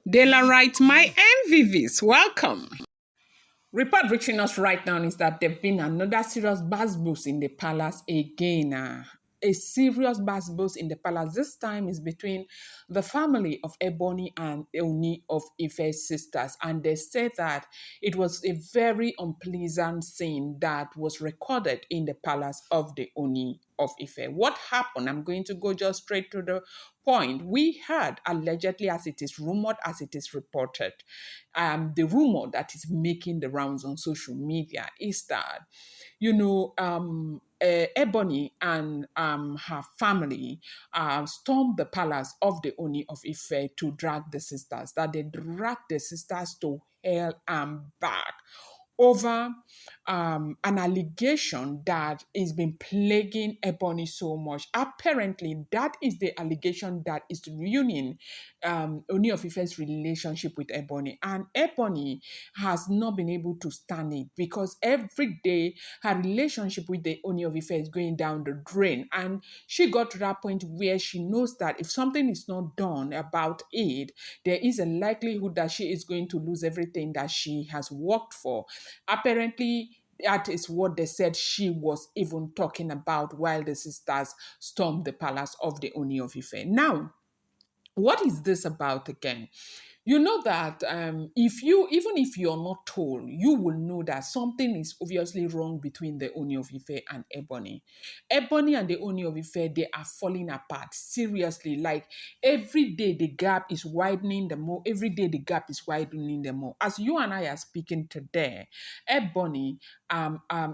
De la right, my MVVs, welcome. Report reaching us right now is that there've been another serious buzz boost in the palace again. A serious buzz boost in the palace. This time is between the family of Ebony and Ooni of Ife's sisters. And they say that it was a very unpleasant scene that was recorded in the palace of the Ooni of Ife. What happened? I'm going to go just straight to the point. We heard allegedly, as it is rumored, as it is reported, the rumor that is making the rounds on social media is that, Ebony and her family stormed the palace of the Oni of Ife to drag the sisters, that they dragged the sisters to hell and back over an allegation that has been plaguing Ebony so much. Apparently, that is the allegation that is ruining Ooni of Ife's relationship with Ebony. And Ebony has not been able to stand it because every day her relationship with the Ooni of Ife is going down the drain. And she got to that point where she knows that if something is not done about it, there is a likelihood that she is going to lose everything that she has worked for. Apparently, that is what they said she was even talking about while the sisters stormed the palace of the Ooni of Ife. Now, what is this about again? You know that even if you're not told, you will know that something is obviously wrong between the Oni of Ife and Ebony. Ebony and the Oni of Ife, they are falling apart seriously. Like every day the gap is widening the more. Every day the gap is widening the more. As you and I are speaking today, Ebony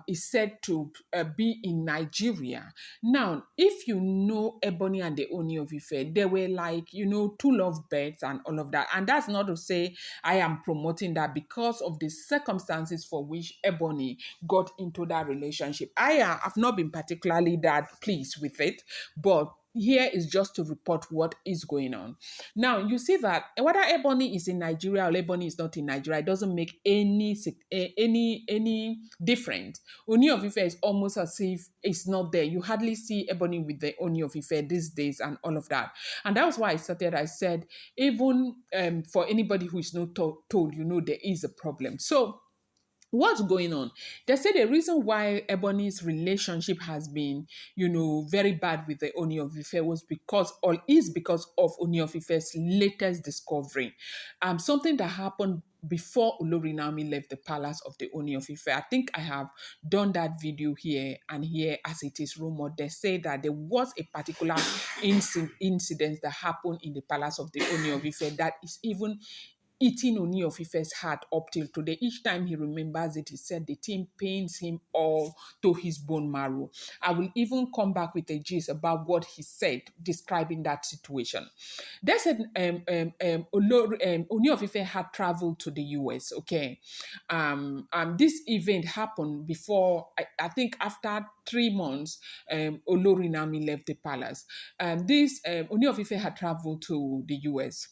is said to be in Nigeria. Now, if you know Ebony and the Oni of Ife, they were like, two lovebirds and all of that. And that's not to say I am promoting that because of the circumstances for which Ebony got into that relationship. I have not been particularly that pleased with it, but here is just to report what is going on. Now, you see that whether Ebony is in Nigeria or Ebony is not in Nigeria, it doesn't make any difference. Oni of Ife is almost as if it's not there. You hardly see Ebony with the Oni of Ife these days and all of that. And that was why I started. I said, even for anybody who is not told, there is a problem. So, what's going on? They say the reason why Ebony's relationship has been, very bad with the Oni of Ife is because of Oni of Ife's latest discovery. Something that happened before Olori Naomi left the palace of the Oni of Ife. I think I have done that video here and here as it is rumored. They say that there was a particular incident that happened in the palace of the Oni of Ife that is even eating Ooni of Ife's heart up till today. Each time he remembers it, he said the thing pains him all to his bone marrow. I will even come back with a gist about what he said describing that situation. They said Ooni of Ife had traveled to the US, okay? This event happened before, I think after 3 months, Olori Nami left the palace. This Ooni of Ife had traveled to the US.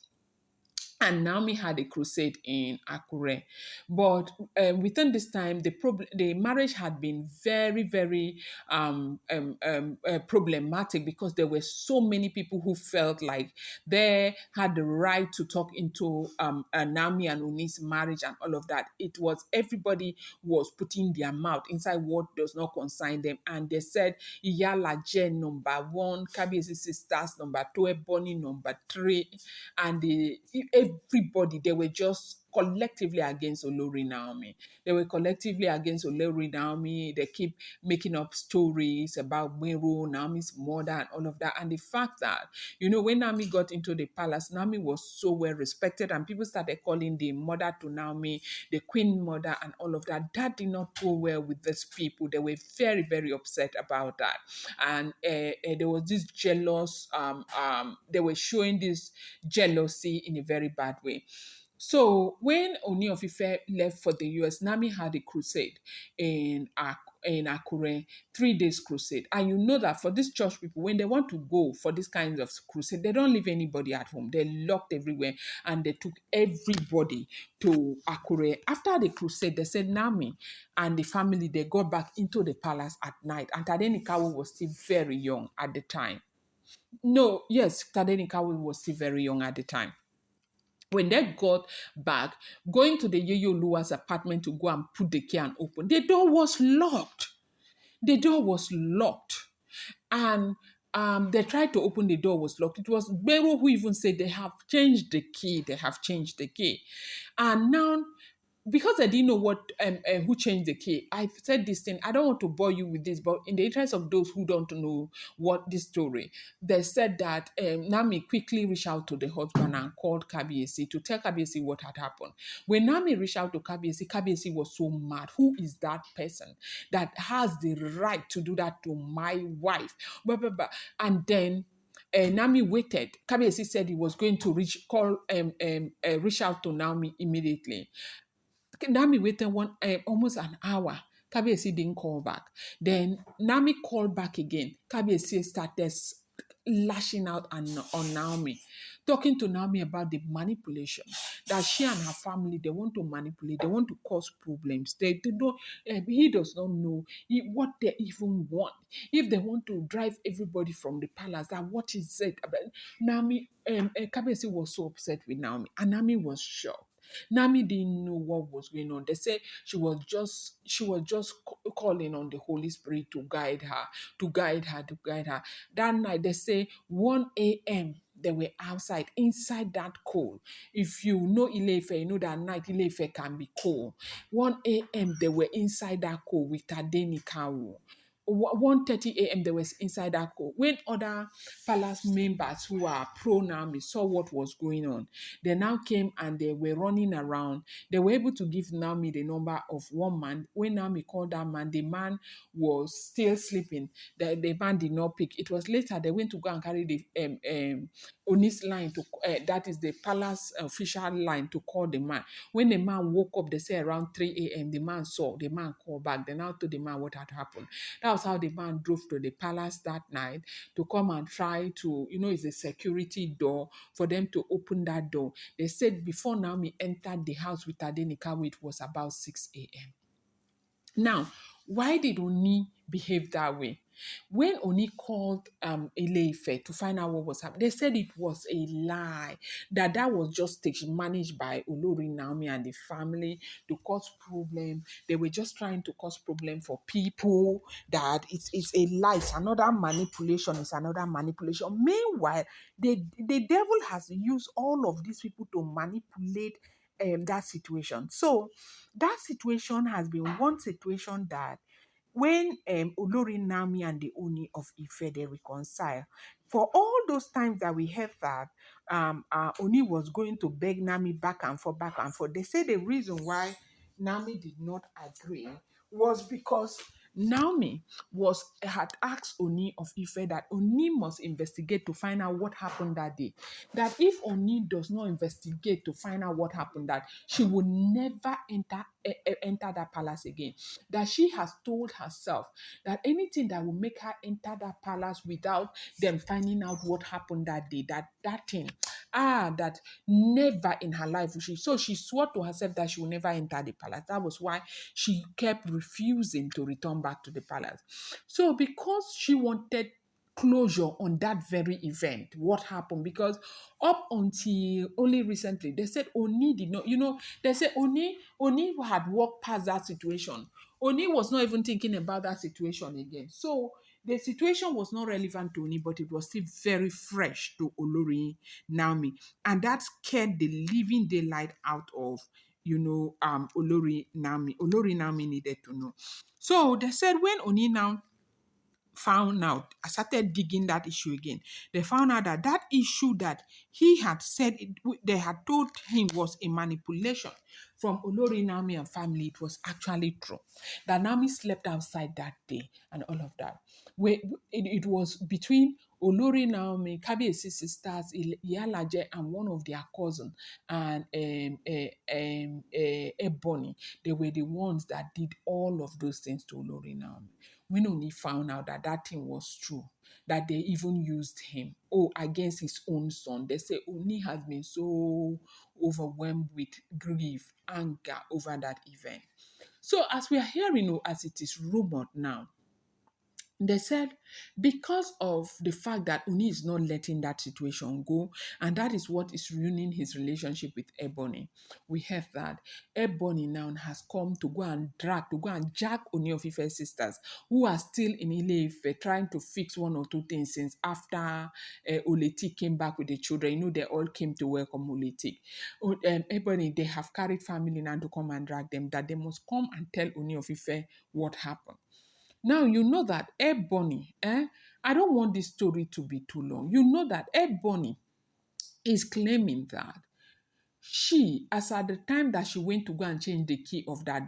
And Naomi had a crusade in Akure. But within this time, the marriage had been very, very problematic because there were so many people who felt like they had the right to talk into Naomi and Uni's marriage and all of that. It was everybody was putting their mouth inside what does not concern them. And they said, Iyala Jen number one, Kabiesi sisters number two, Ebony number three, and everybody, they were just collectively against Olori Naomi. They were collectively against Olori Naomi. They keep making up stories about Mero, Naomi's mother, and all of that. And the fact that, when Naomi got into the palace, Naomi was so well respected, and people started calling the mother to Naomi the queen mother and all of that. That did not go well with these people. They were very, very upset about that. And there was this jealous, they were showing this jealousy in a very bad way. So when Oni of Ife left for the US, Nami had a crusade in Akure, 3 days crusade. And you know that for these church people, when they want to go for this kind of crusade, they don't leave anybody at home. They locked everywhere and they took everybody to Akure. After the crusade, they said Nami and the family, they got back into the palace at night. And Tadenikawo was still very young at the time. No, yes, Tadenikawo was still very young at the time. When they got back, going to the Yeyoluwa's apartment to go and put the key and open, the door was locked. The door was locked. And they tried to open the door, was locked. It was Bero who even said they have changed the key. They have changed the key. And now, because I didn't know what who changed the key, I said this thing. I don't want to bore you with this, but in the interest of those who don't know what this story, they said that Nami quickly reached out to the husband and called Kabiesi to tell Kabiesi what had happened. When Nami reached out to Kabiesi was so mad. Who is that person that has the right to do that to my wife? Blah, blah, blah. And then Nami waited. Kabiesi said he was going to reach out to Nami immediately. Nami waited almost an hour. Kabiyesi didn't call back. Then Nami called back again. Kabiyesi started lashing out on Naomi, talking to Naomi about the manipulation that she and her family, they want to manipulate, they want to cause problems. They don't. He does not know what they even want. If they want to drive everybody from the palace, that what is it about? Naomi, Kabiyesi was so upset with Naomi, and Naomi was shocked. Nami didn't know what was going on. They said she was just calling on the Holy Spirit to guide her, to guide her, to guide her. That night they say 1 a.m. they were outside, inside that cold. If you know Ile-Ife, you know that night Ile-Ife can be cold. 1 a.m. they were inside that cold with Tadenikawo. 1:30 a.m. they were inside that court. When other palace members who are pro-Naomi saw what was going on, they now came and they were running around. They were able to give Naomi the number of one man. When Naomi called that man, the man was still sleeping. The man did not pick. It was later they went to go and carry the Oni's line to that is the palace official line to call the man. When the man woke up, they say around 3 a.m. The man saw, the man called back. They now told the man what had happened. That was how the man drove to the palace that night to come and try to, it's a security door for them to open that door. They said before Naomi entered the house with Tadenikawo, it was about 6 a.m. Now, why did Oni behave that way? When Oni called Ile-Ife to find out what was happening, they said it was a lie, that was just stage managed by Olori Naomi and the family to cause problem. They were just trying to cause problem for people, that it's a lie, it's another manipulation, Meanwhile, the devil has used all of these people to manipulate that situation. So that situation has been one situation that when Olori Nami and the Ooni of Ife they reconcile, for all those times that we heard that Oni was going to beg Nami back and forth, they say the reason why Nami did not agree was because Naomi had asked Oni of Ife that Oni must investigate to find out what happened that day. That if Oni does not investigate to find out what happened, that she will never enter that palace again. That she has told herself that anything that will make her enter that palace without them finding out what happened that day, that thing, that never in her life will she. So she swore to herself that she will never enter the palace. That was why she kept refusing to return back to the palace. So because she wanted closure on that very event, what happened, because up until only recently they said Oni did not, they said Oni had walked past that situation. Oni was not even thinking about that situation again. So the situation was not relevant to Oni, but it was still very fresh to Olori Naomi, and that scared the living daylight out of Olori Naomi. Olori Naomi needed to know. So they said when Oni now found out, I started digging that issue again. They found out that issue that he had said, they had told him was a manipulation from Olori Naomi and family. It was actually true. That Naomi slept outside that day and all of that. It was between Olori Naomi, Kabiesi's sisters, Iyalaje, and one of their cousins, and Ebony. They were the ones that did all of those things to Olori Naomi. When Oni found out that thing was true, that they even used him, against his own son, they say Oni has been so overwhelmed with grief, anger over that event. So as we are hearing, as it is rumored now, They said because of the fact that Uni is not letting that situation go, and that is what is ruining his relationship with Ebony. We have that Ebony now has come to go and jack Oni of Ife's sisters, who are still in Ile Ife trying to fix one or two things since after Oleti came back with the children. You know, they all came to welcome Oleti. Ebony, they have carried family now to come and drag them, that they must come and tell Oni of Ife what happened. Now, you know that Ebony, I don't want this story to be too long. You know that Ebony is claiming that she, as at the time that she went to go and change the key of that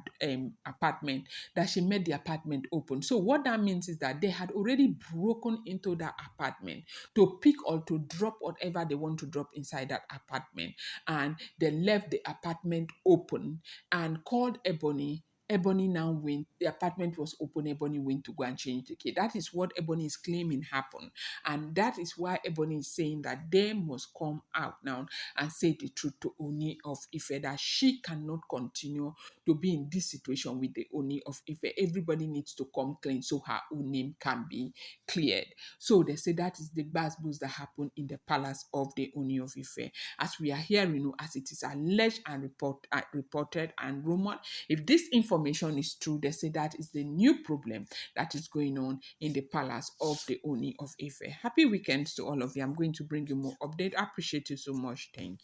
apartment, that she made the apartment open. So what that means is that they had already broken into that apartment to pick or to drop whatever they want to drop inside that apartment. And they left the apartment open and called Ebony. Ebony now went, the apartment was open, Ebony went to go and change the key. That is what Ebony is claiming happened. And that is why Ebony is saying that they must come out now and say the truth to Ooni of Ife, that she cannot continue to be in this situation with the Ooni of Ife. Everybody needs to come clean so her own name can be cleared. So they say that is the bad boost that happened in the palace of the Ooni of Ife. As we are hearing, as it is alleged and reported and rumored, if this information is true, they say that is the new problem that is going on in the palace of the Ooni of Ife. Happy weekends to all of you. I'm going to bring you more update. I appreciate you so much. Thank you.